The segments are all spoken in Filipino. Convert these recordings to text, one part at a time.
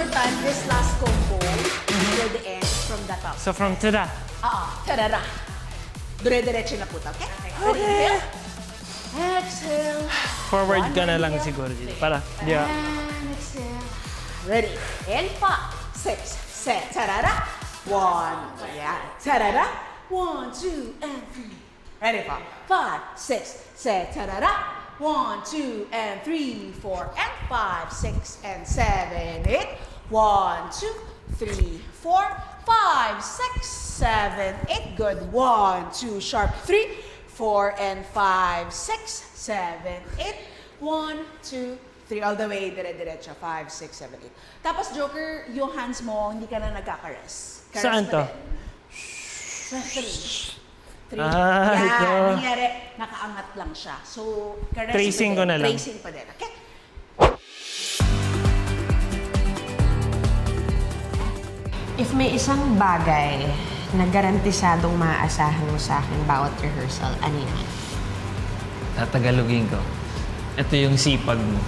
more time, this last combo will the end from the top. So from tada. Tarara. Dire-diretso na po ito, okay? Ready? Inhale. Exhale. Forward ka na lang siguro dito. Para, yeah. And exhale. Ready? And 5, 6, set. Tarara. 1. Yeah. Tarara. 1, 2, and 3. Ready for 5, 6, set. Tarara. 1, 2, and 3, 4, and 5, 6, and 7, 8. 1, 2, 3, 4, 5, 6, 7, 8. Good. 1, 2, sharp. 3, 4, and 5, 6, 7, 8. 1, 2, 3. All the way, dire-diretso. 5, 6, 7, 8. Tapos, Joker, yung hands mo, hindi ka na nagkakares. Caress Saan pa to? din. Sa 3. 3. Ah, Yan. ito. Nangyari, nakaangat lang siya. So, caress Tracing pa din. ko na lang. Tracing pa din. Okay? If may isang bagay na garantisadong maaasahan mo sa akin bawat rehearsal, ano yan? Tatagalogin ko. Ito yung sipag mo.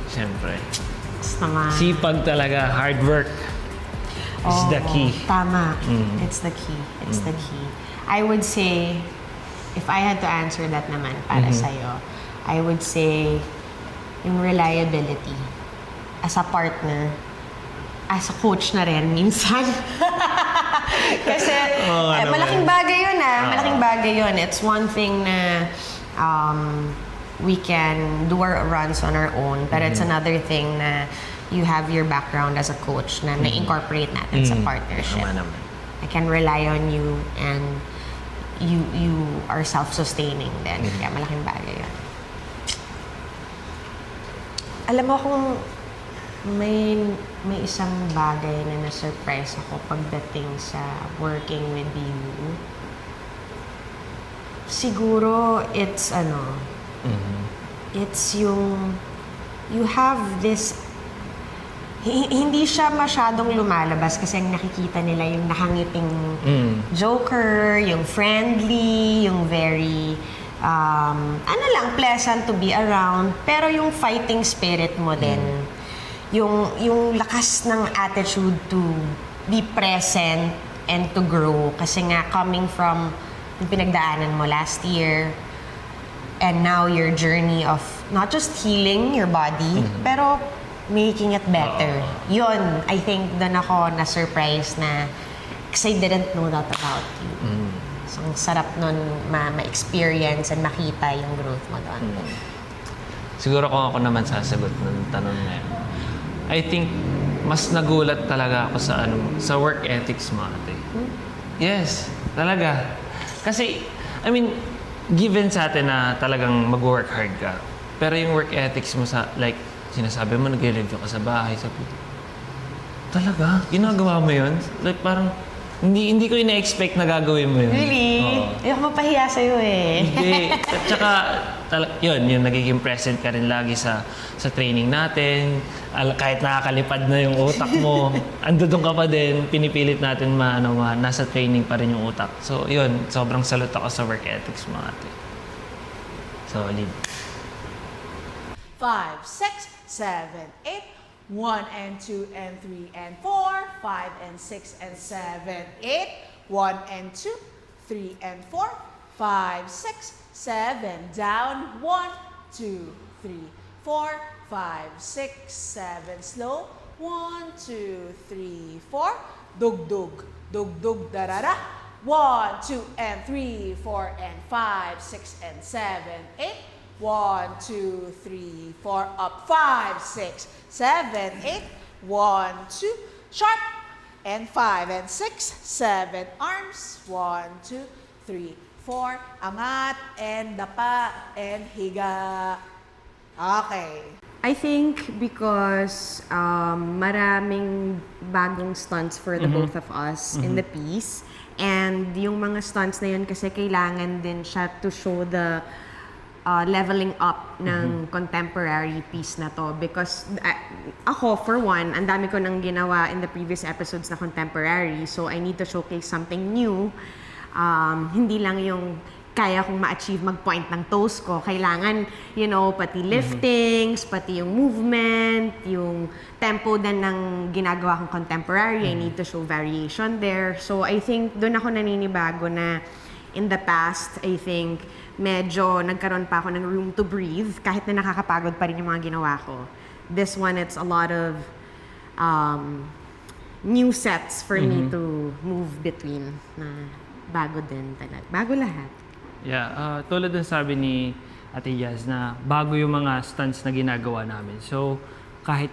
Siyempre. It's naman. Sipag talaga. Hard work is the key. Tama. It's the key. It's the key. I would say, if I had to answer that naman para sa'yo, I would say, yung reliability as a partner, as a coach na rin minsan. Kasi malaking bagay yun malaking bagay yun. It's one thing na we can do our runs on our own, but it's another thing na you have your background as a coach na na-incorporate natin sa partnership. Tama naman. I can rely on you and you are self-sustaining din. Kaya malaking bagay yun. Alam mo kung may isang bagay na na-surprise ako pagdating sa working with you. Siguro it's it's yung you have this hindi siya masyadong lumalabas kasi ang nakikita nila yung nakangiting joker, yung friendly, yung very pleasant to be around, pero yung fighting spirit mo din. Yung lakas ng attitude to be present and to grow. Kasi nga, coming from yung pinagdaanan mo last year, and now your journey of not just healing your body, pero making it better. Yun, I think doon ako na-surprise na kasi I didn't know that about you. So, ang sarap nun ma-experience and makita yung growth mo doon. Siguro kung ako naman sasagot ng tanong na yun, I think mas nagulat talaga ako sa work ethics mo, ate. Yes, talaga. Kasi, I mean, given sa atin na talagang mag-work hard ka, pero yung work ethics mo like, sinasabi mo, nag-review ka sa bahay, talaga? Ginagawa mo yun? Like, parang, hindi ko ina-expect na gagawin mo yun. Really? Ayoko mapahiya sa'yo eh. Hindi. At saka, yun, yung nagiging present ka rin lagi sa training natin. Kahit nakakalipad na yung utak mo, andun ka pa din, pinipilit natin nasa training pa rin yung utak. So, yun, sobrang salute ako sa work ethics mo, ate. Solid. 5, 6, 7, 8. 1 and 2 and 3 and 4, 5 and 6 and 7, 8, 1 and 2, 3 and 4, 5, 6, 7, down, 1, 2, 3, 4, 5, 6, 7, slow, 1, 2, 3, 4, dug dug, dug dug, darara, 1, 2 and 3, 4 and 5, 6 and 7, 8, 1, 2, 3, 4, up, 5, 6, 7, 8, 1, 2, sharp, and 5, and 6, 7, arms, 1, 2, 3, 4, angat, and dapa, and higa. Okay. I think because maraming bagong stunts for the both of us in the piece, and yung mga stunts na yun kasi kailangan din siya to show the leveling up ng contemporary piece na to. Because ako, for one, ang dami ko nang ginawa in the previous episodes na contemporary, so I need to showcase something new. Hindi lang yung kaya kong ma-achieve mag-point ng toes ko. Kailangan, you know, pati liftings, pati yung movement, yung tempo din ng ginagawa kong contemporary. I need to show variation there. So I think doon ako naninibago na in the past, I think medyo nagkaroon pa ako ng room to breathe kahit na nakakapagod pa rin yung mga ginawa ko. This one, it's a lot of new sets for me to move between na bago din talaga. Bago lahat. Yeah, tulad ng sabi ni Ate Yaz na bago yung mga stunts na ginagawa namin. So, kahit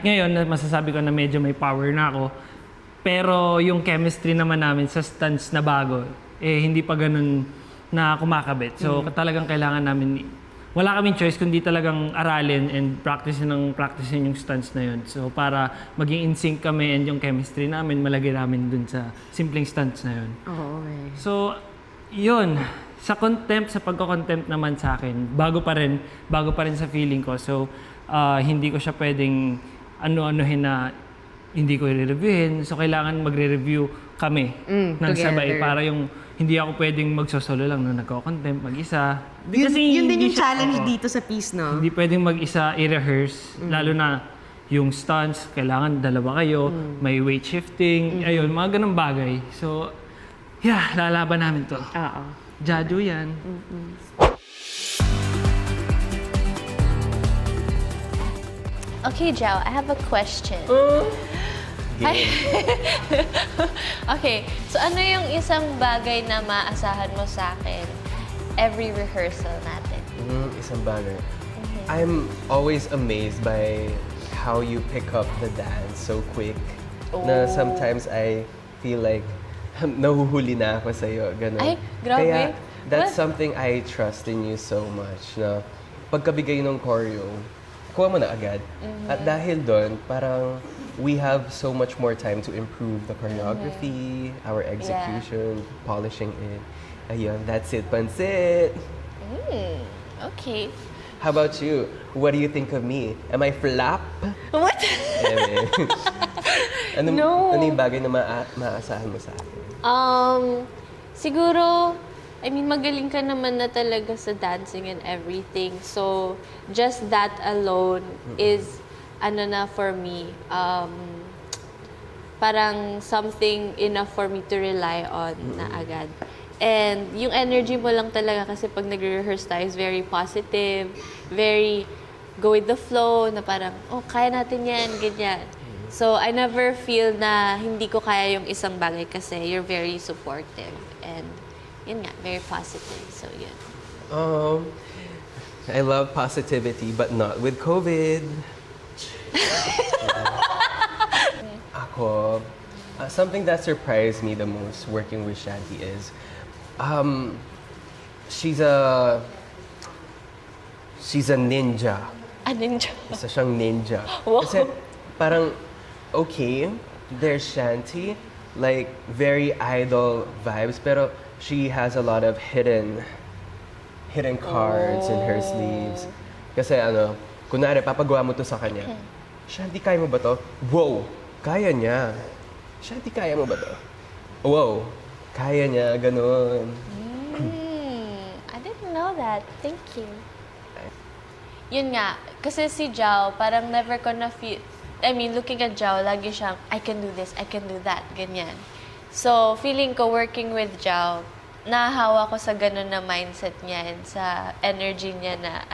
ngayon na masasabi ko na medyo may power na ako, pero yung chemistry naman namin sa stunts na bago, hindi pa ganun na kumakabit. So, talagang kailangan namin, wala kaming choice kundi talagang aralin and practicein yung stunts na yun. So, para maging in sync kami and yung chemistry namin, malagay namin dun sa simpleng stunts na yun. Oo, So, yun. Sa pagko-contempt naman sa akin, bago pa rin sa feeling ko. So, hindi ko siya pwedeng ano-anuhin na hindi ko i-reviewin. So, kailangan magre-review kami ng sabay para yung hindi ako pwedeng magsosolo lang nung nagko-contempt mag-isa. Yun din yung challenge dito sa piece, no? Hindi pwedeng mag-isa i-rehearse, lalo na yung stunts, kailangan dalawa kayo, may weight shifting, ayun, mga ganung bagay. So, yeah, lalaban namin to. Oo. Jadu yan. Okay, Jao, I have a question. Okay, so ano yung isang bagay na maasahan mo sa akin every rehearsal natin? Isang bagay. I'm always amazed by how you pick up the dance so quick. Na sometimes I feel like nahuhuli na ako sa'yo. Ganun. Ay, grabe. Kaya that's What? something I trust in you so much. Na pagkabigay ng choreo, kuha mo na agad. At dahil doon, parang we have so much more time to improve the choreography, our execution, polishing it. Ayun, that's it, Pansit. Okay. How about you? What do you think of me? Am I flap? What? Ano, No. ano yung bagay na maasahan mo sa akin? Siguro, I mean, magaling ka naman na talaga sa dancing and everything. So, just that alone is, ano na for me, parang something enough for me to rely on na agad. And yung energy mo lang talaga kasi pag nagre-rehearse tayo is very positive, very go with the flow, na parang, oh, kaya natin yan, ganyan. So, I never feel na hindi ko kaya yung isang bagay kasi you're very supportive. And, yun nga, very positive. So, yun. I love positivity, but not with COVID. Ako, something that surprised me the most working with Shanti is, she's a ninja. Anong job? Isa siyang ninja. Wow. Kasi parang, okay, there's Shanti, like very idol vibes, pero she has a lot of hidden cards in her sleeves. Kasi kunwari, papagawa mo to sa kanya. Shanti, kaya mo ba to? Wow, kaya niya. Shanti, kaya mo ba to? Wow, kaya niya, ganun. I didn't know that. Thank you. Yun nga, kasi si Jao, parang never ko na feel, I mean, looking at Jao, lagi siyang, I can do this, I can do that, ganyan. So, feeling ko working with Jao, nahahawa ko sa ganun na mindset niya and sa energy niya na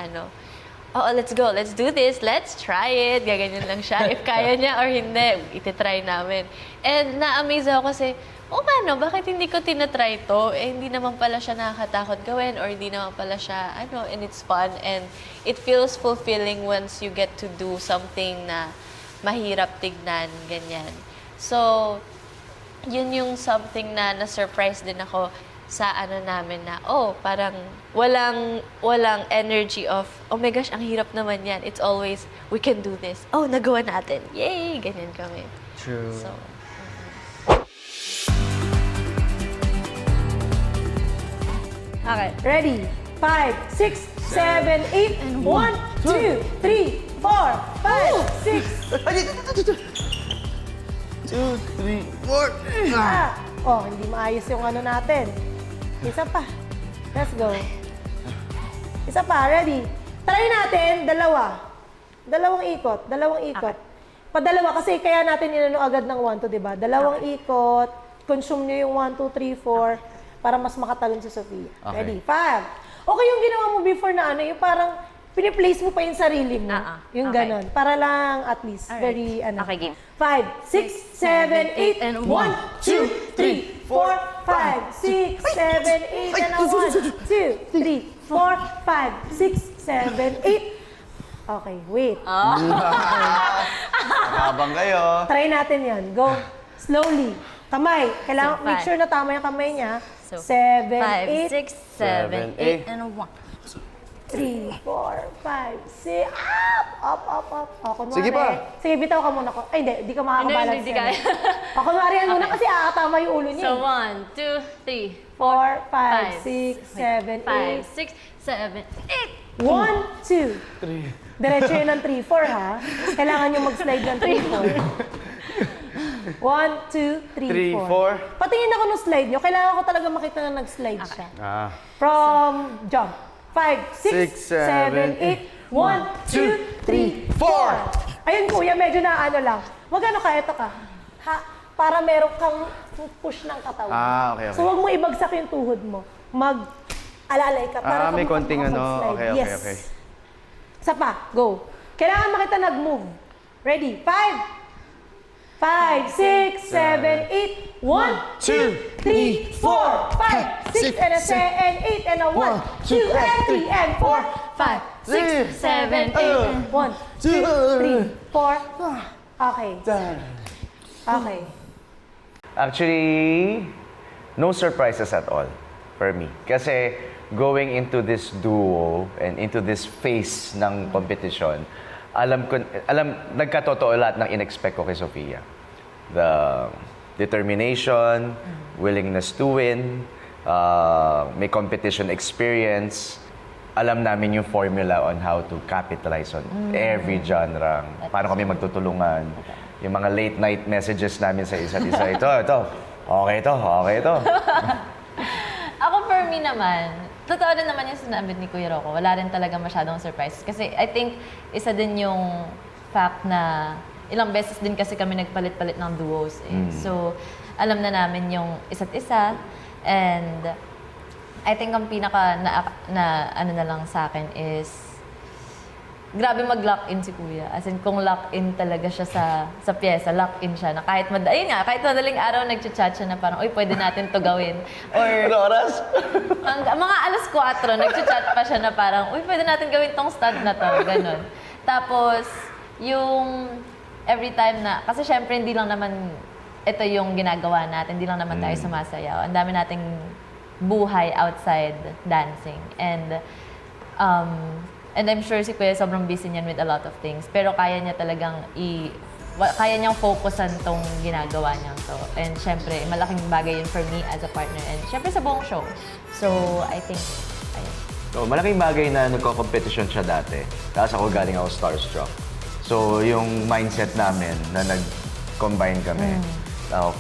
oh, let's go, let's do this, let's try it. Gaganyan lang siya. If kaya niya or hindi, ititry namin. And na-amaze ako kasi, bakit hindi ko tinatry to? Hindi naman pala siya nakakatakot gawin or hindi naman pala siya, and it's fun. And it feels fulfilling once you get to do something na mahirap tignan, ganyan. So, yun yung something na na-surprise din ako sa namin na, parang walang energy of, oh my gosh, ang hirap naman yan. It's always, we can do this. Oh, nagawa natin. Yay! Ganyan kami. True. So, Okay, ready? 5, 6, 7, 8, and 1, 2, 3, 4, 5, 6. 2, 3, 4. Oh, hindi maayos yung natin. Isa pa. Let's go. Isa pa, ready? Try natin, dalawa. Dalawang ikot. Padalawa kasi kaya natin inano agad ng 1, 2, di ba? Dalawang ikot, consume nyo yung 1, 2, 3, 4 para mas makatalon si Sofia. Okay. Ready? 5. Okay yung ginawa mo before na ano, yung parang piniplace mo pa yung sarili mo. Yung Okay. ganon. Para lang at least very ano. Okay, game. 5, 6, 7, 8, and 1, 2, 3, 4, 5, 6, 7, 8, and a 1, 2, 3, 4, 5, 6, 7, 8. Okay, wait. Habang kayo. Try natin yan. Go. Slowly. Kamay. Kailangan So, make five. sure na tama yung kamay niya. So, 7, 5, 8, 6, 7, 8, and 1. 3, 4, 5, 6. Up. O, kunwari. Sige pa. Sige, bitaw ka muna. Ay, hindi ka makakabalance. Hindi kaya. O, kunwari yan muna kasi tama yung ulo niya. So, 1, 2, 3, 4, 5, five, 6, 7, 5, 8. 6, 7, 8. 1, 2. 3. Diretso yun ng 3, 4 ha. Kailangan nyo mag-slide ng 3, 4. 1, 2, 3, 4. Patingin ako ng slide nyo. Kailangan ko talaga makita na nag-slide siya. From jump. 5, 6, 7, 8. 1, 2, 3, 4. Ayun kuya, medyo na ano lang. Magano ka, eto ka. Ha, para meron kang push ng katawan. Okay. So wag mo ibagsak yung tuhod mo. Mag-alalay ka para May konting ano. makapag-slide. Okay. Yes. Isa pa, go. Kailangan makita nag-move. Ready? 5, 6, 7, 8. 1, 2, 3, 4, 5, 6, and a 8, and a 1, 2, and 3, and 4, 5, 6, 7, 8, 1, 2, 3, 4. Okay. Okay. Actually, no surprises at all for me. Kasi going into this duo and into this phase ng competition, nagkatotoo lahat ng in-expect ko kay Sofia. The determination, willingness to win, may competition experience. Alam namin yung formula on how to capitalize on every genre. Paano kami magtutulungan. Yung mga late night messages namin sa isa't isa. Ito. Okay ito. Ako for me naman, totoo din naman yung sinabi ni Kuya Rocco. Wala rin talaga masyadong surprise. Kasi I think isa din yung fact na ilang beses din kasi kami nagpalit-palit ng duos. So, alam na namin yung isa't isa. And I think ang pinaka na ano na lang sa akin is grabe mag-lock in si Kuya. As in, kung lock in talaga siya sa pyesa, lock in siya na kahit madaling araw nagchat-chat siya na parang, uy, pwede natin to gawin. Or Ano oras? mga alas 4, nagchat-chat pa siya na parang, uy, pwede natin gawin tong stud na to, ganun. Tapos, yung every time na, kasi syempre hindi lang naman ito yung ginagawa natin, hindi lang naman tayo sumasayaw. Ang dami nating buhay outside dancing. And I'm sure si Kuya sobrang busy niyan with a lot of things. Pero kaya niya talagang kaya niyang focusan tong ginagawa niyang to. And syempre, malaking bagay yun for me as a partner. And syempre sa buong show. So, I think, ayun. So, malaking bagay na nagko-competition siya dati. Tapos ako galing ako starstruck. So, yung mindset namin na nag-combine kami,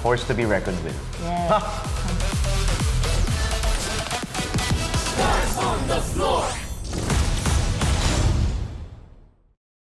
forced to be reckoned with. Yes. On the floor.